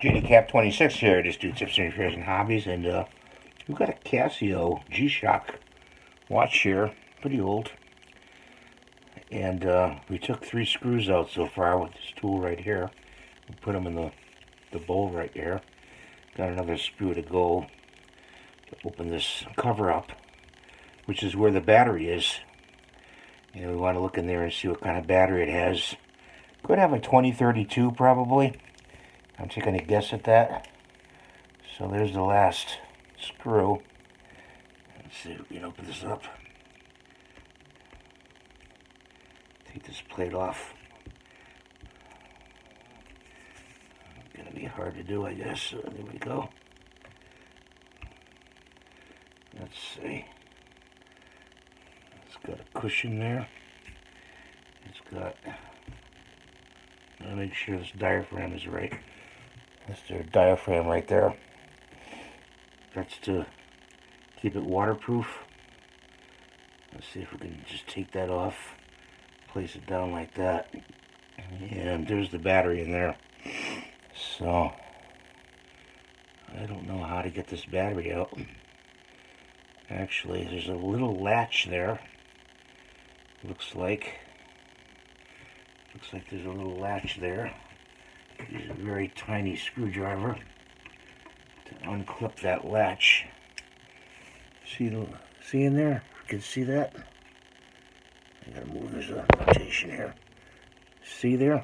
JDCap 26 here. Just do tips and repairs and hobbies, and we've got a Casio G watch here, pretty old, and we took 3 screws out so far with this tool right here. We put them in the bowl right here. Got another screw to go to open this cover up, which is where the battery is. And we want to look in there and see what kind of battery it has. Could have a 2032 probably. I'm taking a guess at that. So there's the last screw. Let's see if we can open this up. Take this plate off. Gonna be hard to do, I guess. So there we go. Let's see. It's got a cushion there. It's got. I'll make sure this diaphragm is right. That's their diaphragm right there. That's to keep it waterproof. Let's see if we can just take that off, place it down like that, and there's the battery in there. So I don't know how to get this battery out. Actually, there's a little latch there. Looks like there's a little latch there. Use a very tiny screwdriver to unclip that latch. See in there? You can see that? I gotta move this rotation here. See there?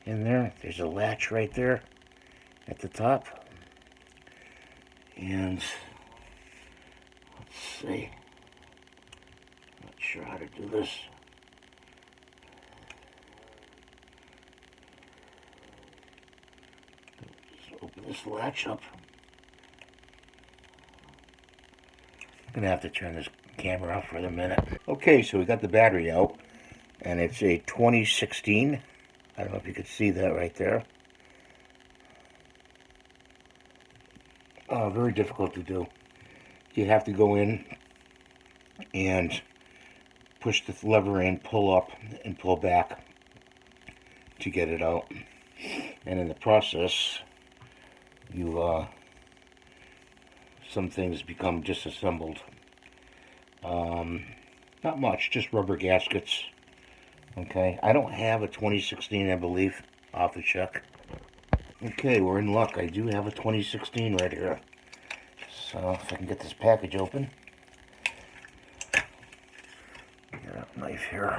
In there, there's a latch right there at the top. And let's see. Not sure how to do this. Open this latch up. I'm gonna have to turn this camera off for a minute. Okay, so we got the battery out, and it's a 2016. I don't know if you could see that right there. Very difficult to do. You have to go in and push the lever in, pull up, and pull back to get it out. And in the process, some things become disassembled. Not much, just rubber gaskets. Okay, I don't have a 2016, I believe. I'll have to check. Okay, we're in luck. I do have a 2016 right here. So if I can get this package open. Get a knife here.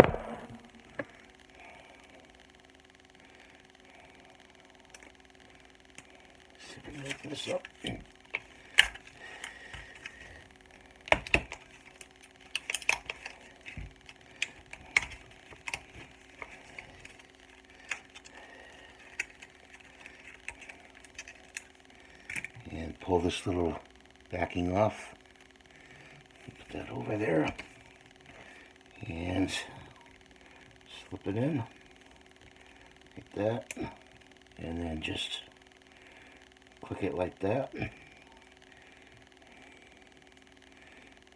See if I can open this up. And pull this little backing off. Put that over there. And slip it in. Like that. And then just click it like that.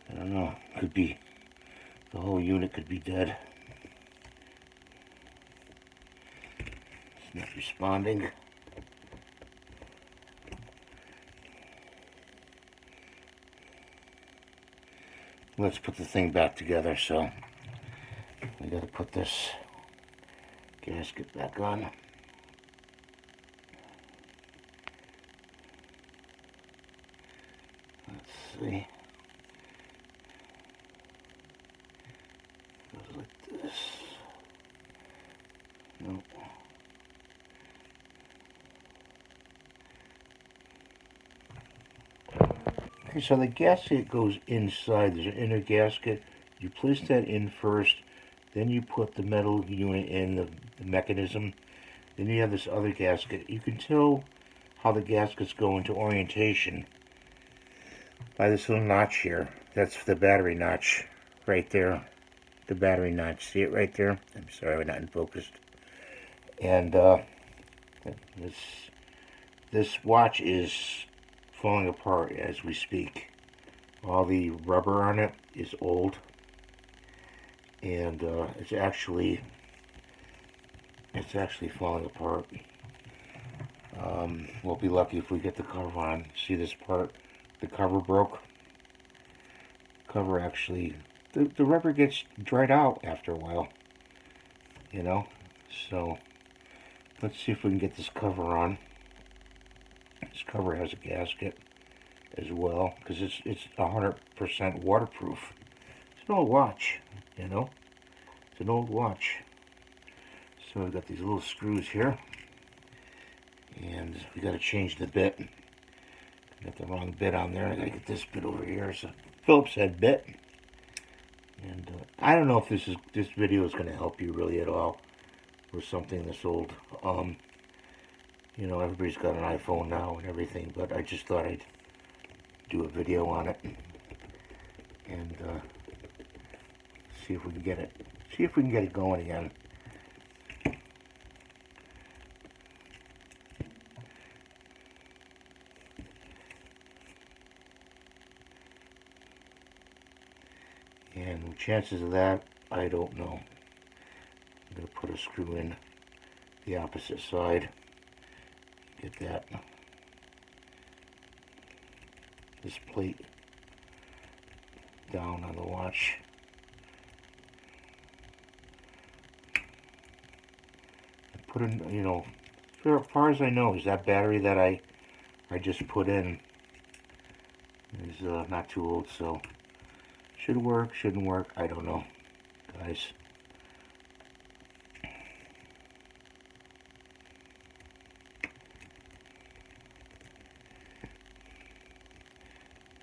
I don't know. Could be, the whole unit could be dead. It's not responding. Let's put the thing back together. So we got to put this gasket back on. Let's see. Goes like this. Nope. Okay, so the gasket goes inside. There's an inner gasket. You place that in first, then you put the metal unit in, the mechanism. Then you have this other gasket. You can tell how the gaskets go into orientation by this little notch here. That's the battery notch right there. The battery notch. See it right there? I'm sorry, we're not in focus. And this watch is falling apart as we speak. All the rubber on it is old, and it's actually falling apart. We'll be lucky if we get the cover on. See this part? The cover broke. Cover actually, the rubber gets dried out after a while, you know. So let's see if we can get this cover on. This cover has a gasket as well because it's 100% waterproof. It's an old watch, you know. It's an old watch. So we've got these little screws here, and we got to change the bit. Got the wrong bit on there. I got to get this bit over here. It's a Phillips head bit, and I don't know if this video is going to help you really at all with something this old. You know, everybody's got an iPhone now and everything, but I just thought I'd do a video on it and see if we can get it. See if we can get it going again. And chances of that, I don't know. I'm going to put a screw in the opposite side. Get that. This plate down on the watch. Put in, you know, as far as I know, is that battery that I just put in is not too old, so should work, shouldn't work, I don't know, guys.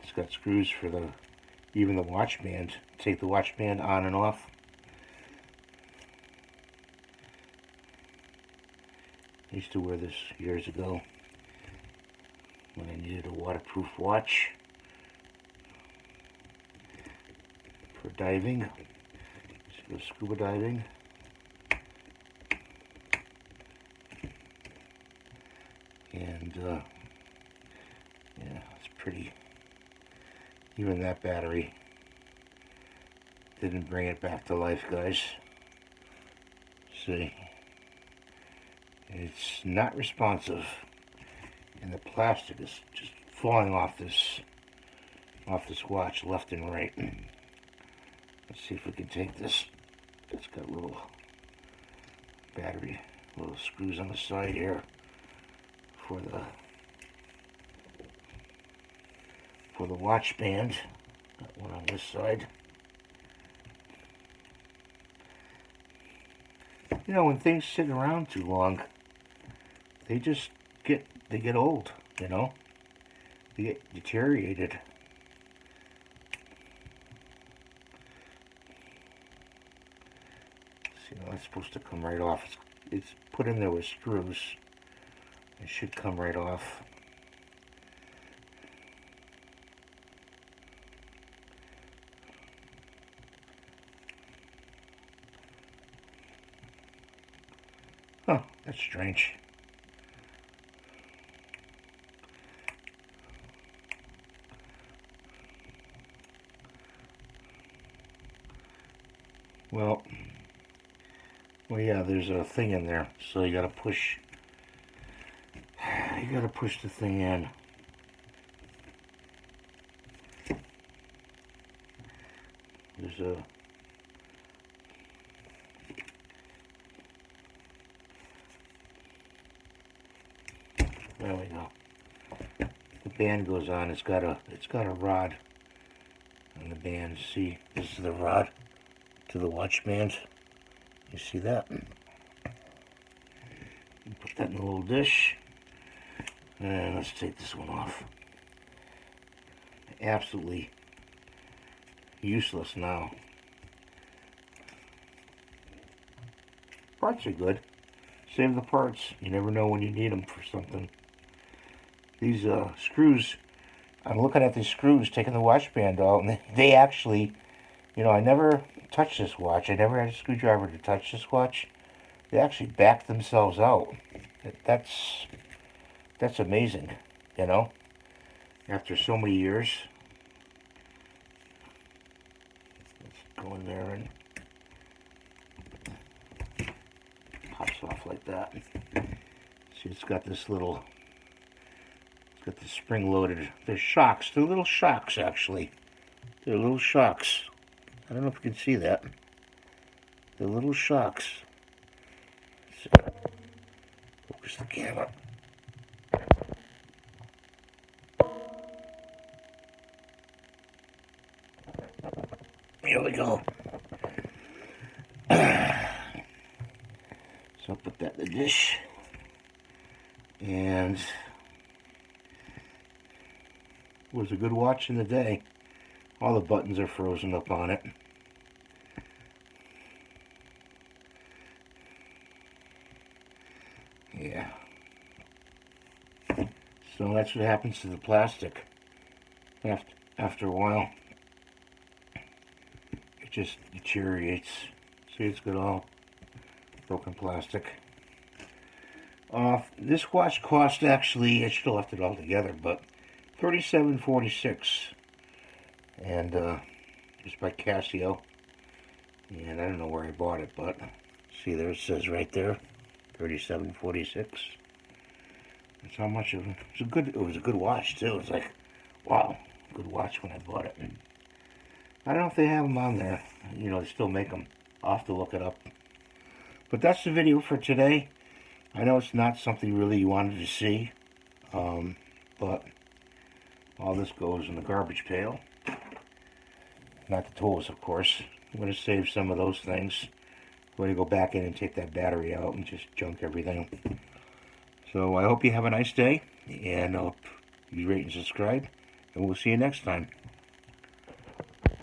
It's got screws for even the watch band. Take the watch band on and off. I used to wear this years ago when I needed a waterproof watch for diving, so scuba diving. And yeah, it's pretty. Even that battery didn't bring it back to life, guys. See, it's not responsive, and the plastic is just falling off this watch left and right. Let's see if we can take this. It's got little battery, little screws on the side here for the watch band. Got one on this side. You know, when things sit around too long, they just get old, you know? They get deteriorated. See, now that's supposed to come right off. It's put in there with screws. It should come right off. Huh, that's strange. Well, yeah, there's a thing in there, so you gotta push the thing in. There's a there we go. The band goes on. It's got a rod on the band. See, this is the rod to the watch band. You see that? Put that in a little dish. And let's take this one off. Absolutely useless now. Parts are good. Save the parts. You never know when you need them for something. These screws, I'm looking at these screws, taking the watch band out, and they actually, you know, I never touched this watch. I never had a screwdriver to touch this watch. They actually back themselves out. That's amazing, you know, after so many years. Let's go in there and pops off like that. See See, it's got this little, it's got the spring-loaded, they're shocks. They're little shocks, actually. They're little shocks. I don't know if you can see that. They're little shocks. So, focus the camera. Here we go. So I'll put that in the dish. And it was a good watch in the day. All the buttons are frozen up on it. Yeah. So that's what happens to the plastic. After a while, it just deteriorates. See, it's got all broken plastic. This watch cost, actually, I should have left it all together, but $37.46, and it's by Casio. And I don't know where I bought it, but see, there it says right there, $37.46. That's how much of it. It was a good watch too. It's like, wow, good watch when I bought it. I don't know if they have them on there. You know, they still make them. I'll have to look it up. But that's the video for today. I know it's not something really you wanted to see, but all this goes in the garbage pail. Not the tools, of course. I'm going to save some of those things. I'm going to go back in and take that battery out and just junk everything. So I hope you have a nice day, and I hope you rate and subscribe, and we'll see you next time.